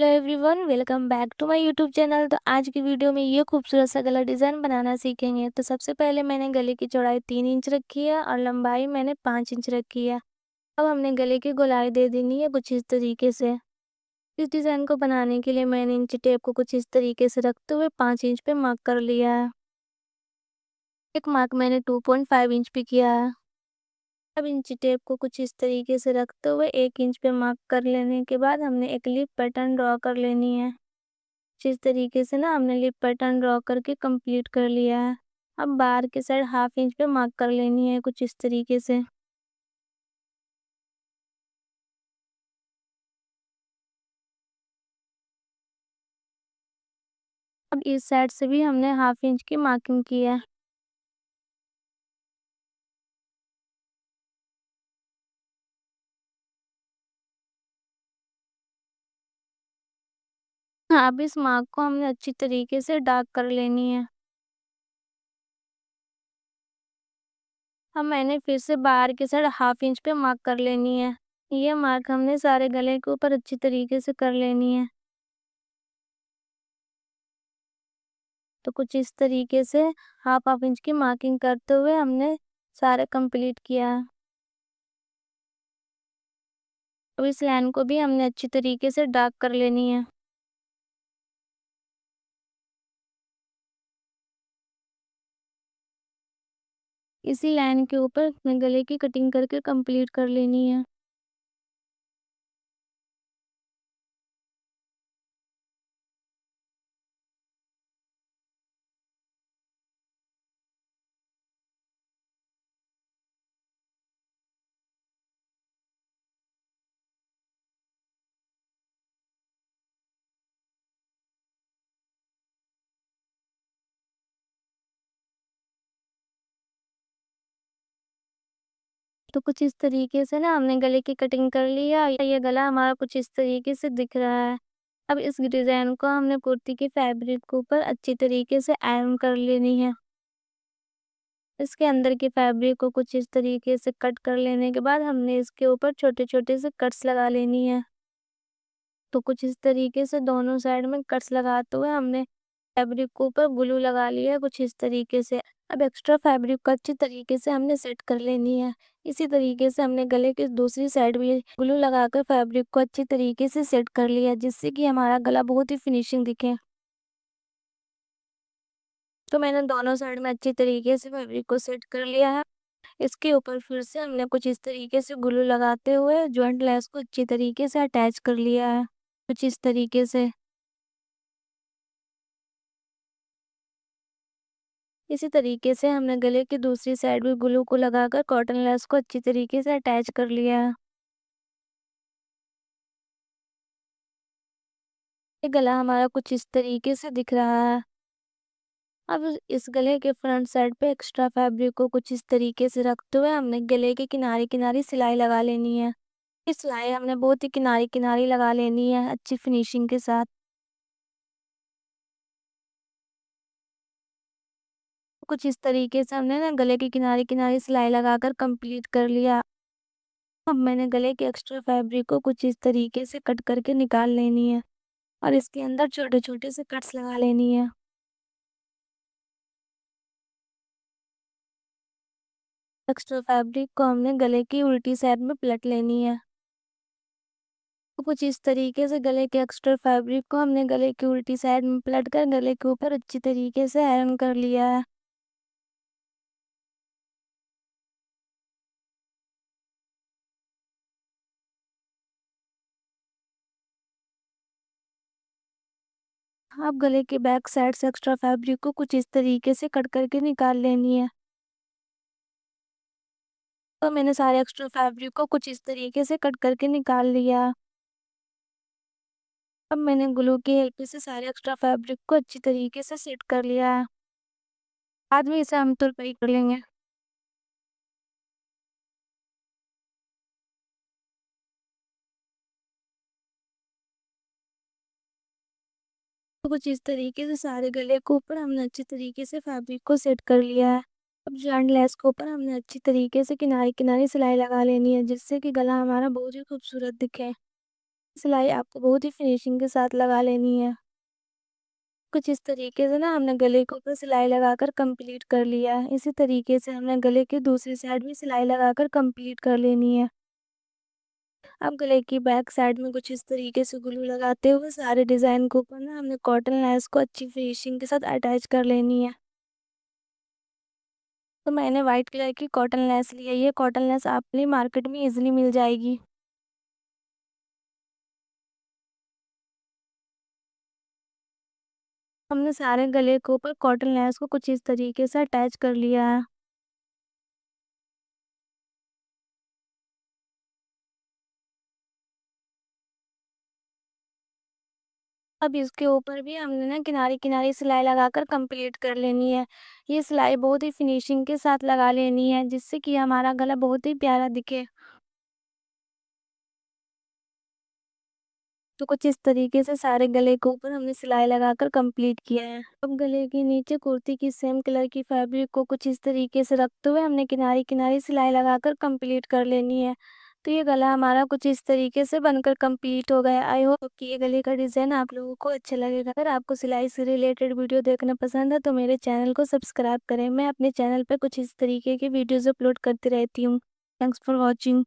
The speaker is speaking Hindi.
Hello everyone, welcome back to my YouTube channel. तो आज की वीडियो में ये खूबसूरत सा गला डिज़ाइन बनाना सीखेंगे। तो सबसे पहले मैंने गले की चौड़ाई 3 इंच रखी है और लंबाई मैंने 5 इंच रखी है। अब हमने गले की गोलाई दे देनी है कुछ इस तरीके से। इस डिज़ाइन को बनाने के लिए मैंने इंची टेप को कुछ इस तरीके से रखते हुए 5 इंच पे मार्क कर लिया है। एक मार्क मैंने 2.5 इंच पे किया है। अब इंची टेप को कुछ इस तरीके से रखते हुए 1 इंच पे मार्क कर लेने के बाद हमने एक लीफ पैटर्न ड्रॉ कर लेनी है। जिस तरीके से ना हमने लिप पैटर्न ड्रॉ करके कंप्लीट कर लिया है। अब बाहर के साइड 1/2 इंच पे मार्क कर लेनी है कुछ इस तरीके से। अब इस साइड से भी हमने 1/2 इंच की मार्किंग की है। अब इस मार्क को हमने अच्छी तरीके से डार्क कर लेनी है। अब मैंने फिर से बाहर के साइड 1/2 इंच पे मार्क कर लेनी है। ये मार्क हमने सारे गले के ऊपर अच्छी तरीके से कर लेनी है। तो कुछ इस तरीके से हाफ हाफ इंच की मार्किंग करते हुए हमने सारे कंप्लीट किया है। अब इस लाइन को भी हमने अच्छी तरीके से डार्क कर लेनी है। इसी लाइन के ऊपर अपने गले की कटिंग करके कंप्लीट कर लेनी है। तो कुछ इस तरीके से ना हमने गले की कटिंग कर लिया। ये गला हमारा कुछ इस तरीके से दिख रहा है। अब इस डिज़ाइन को हमने कुर्ती के फैब्रिक के ऊपर अच्छी तरीके से आयरन कर लेनी है। इसके अंदर के फैब्रिक को कुछ इस तरीके से कट कर लेने के बाद हमने इसके ऊपर छोटे-छोटे से कट्स लगा लेनी है। तो कुछ इस तरीके से दोनों साइड में कट्स लगाते हुए हमने फैब्रिक के ऊपर ग्लू लगा लिया है कुछ इस तरीके से। अब एक्स्ट्रा फैब्रिक को अच्छी तरीके से हमने सेट कर लेनी है। इसी तरीके से हमने गले की दूसरी साइड भी ग्लू लगाकर फैब्रिक को अच्छी तरीके से सेट कर लिया, जिससे कि हमारा गला बहुत ही फिनिशिंग दिखे। तो मैंने दोनों साइड में अच्छी तरीके से फैब्रिक को सेट कर लिया है। इसके ऊपर फिर से हमने कुछ इस तरीके से ग्लू लगाते हुए जॉइंट लेस को अच्छी तरीके से अटैच कर लिया है कुछ इस तरीके से। इसी तरीके से हमने गले की दूसरी साइड भी ग्लू को लगाकर कॉटन लेस को अच्छी तरीके से अटैच कर लिया है। ये गला हमारा कुछ इस तरीके से दिख रहा है। अब इस गले के फ्रंट साइड पे एक्स्ट्रा फैब्रिक को कुछ इस तरीके से रखते हुए हमने गले के किनारे किनारे सिलाई लगा लेनी है। ये सिलाई हमने बहुत ही किनारी किनारी लगा लेनी है अच्छी फिनिशिंग के साथ। कुछ इस तरीके से हमने ना गले के किनारे किनारे सिलाई लगाकर कंप्लीट कर लिया। अब मैंने गले के एक्स्ट्रा फैब्रिक को कुछ इस तरीके से कट करके निकाल लेनी है और इसके अंदर छोटे-छोटे से कट्स लगा लेनी है। एक्स्ट्रा फैब्रिक को हमने गले की उल्टी साइड में पलट लेनी है। तो कुछ इस तरीके से गले के एक्स्ट्रा फैब्रिक को हमने गले की उल्टी साइड में पलट कर गले के ऊपर अच्छी तरीके से आयरन कर लिया है। अब गले के बैक साइड से एक्स्ट्रा फैब्रिक को कुछ इस तरीके से कट करके निकाल लेनी है। तो मैंने सारे एक्स्ट्रा फैब्रिक को कुछ इस तरीके से कट करके निकाल लिया। अब मैंने ग्लू की हेल्प से सारे एक्स्ट्रा फैब्रिक को अच्छी तरीके से सेट कर लिया है। बाद में इसे हम तुरपाई कर लेंगे। तो कुछ इस तरीके से सारे गले के ऊपर हमने अच्छी तरीके से फैब्रिक को सेट कर लिया है। अब जॉइंट लेस के ऊपर हमने अच्छी तरीके से किनारे किनारे सिलाई लगा लेनी है, जिससे कि गला हमारा बहुत ही खूबसूरत दिखे। सिलाई आपको बहुत ही फिनिशिंग के साथ लगा लेनी है। कुछ इस तरीके से ना हमने गले के ऊपर सिलाई लगाकर कंप्लीट कर लिया है। इसी तरीके से हमने गले की दूसरी साइड भी सिलाई लगाकर कंप्लीट कर लेनी है। अब गले की बैक साइड में कुछ इस तरीके से ग्लू लगाते हुए सारे डिज़ाइन के ऊपर ना हमने कॉटन लेस को अच्छी फिनिशिंग के साथ अटैच कर लेनी है। तो मैंने व्हाइट कलर की कॉटन लेस ली है। ये कॉटन लेस आपको मार्केट में इजीली मिल जाएगी। हमने सारे गले के ऊपर कॉटन लेस को कुछ इस तरीके से अटैच कर लिया है। अब इसके ऊपर भी हमने ना किनारे-किनारे सिलाई लगाकर कंप्लीट कर लेनी है। ये सिलाई बहुत ही फिनिशिंग के साथ लगा लेनी है, जिससे कि हमारा गला बहुत ही प्यारा दिखे। तो कुछ इस तरीके से सारे गले के ऊपर हमने सिलाई लगाकर कंप्लीट किया है। अब गले के नीचे कुर्ती की सेम कलर की फैब्रिक को कुछ इस तरीके से रखते हुए हमने किनारे-किनारे सिलाई लगाकर कंप्लीट कर लेनी है। तो ये गला हमारा कुछ इस तरीके से बनकर कंप्लीट हो गया। आई होप कि ये गले का डिज़ाइन आप लोगों को अच्छा लगेगा। अगर आपको सिलाई से रिलेटेड वीडियो देखना पसंद है तो मेरे चैनल को सब्सक्राइब करें। मैं अपने चैनल पे कुछ इस तरीके की वीडियोज़ अपलोड करती रहती हूँ। Thanks for watching.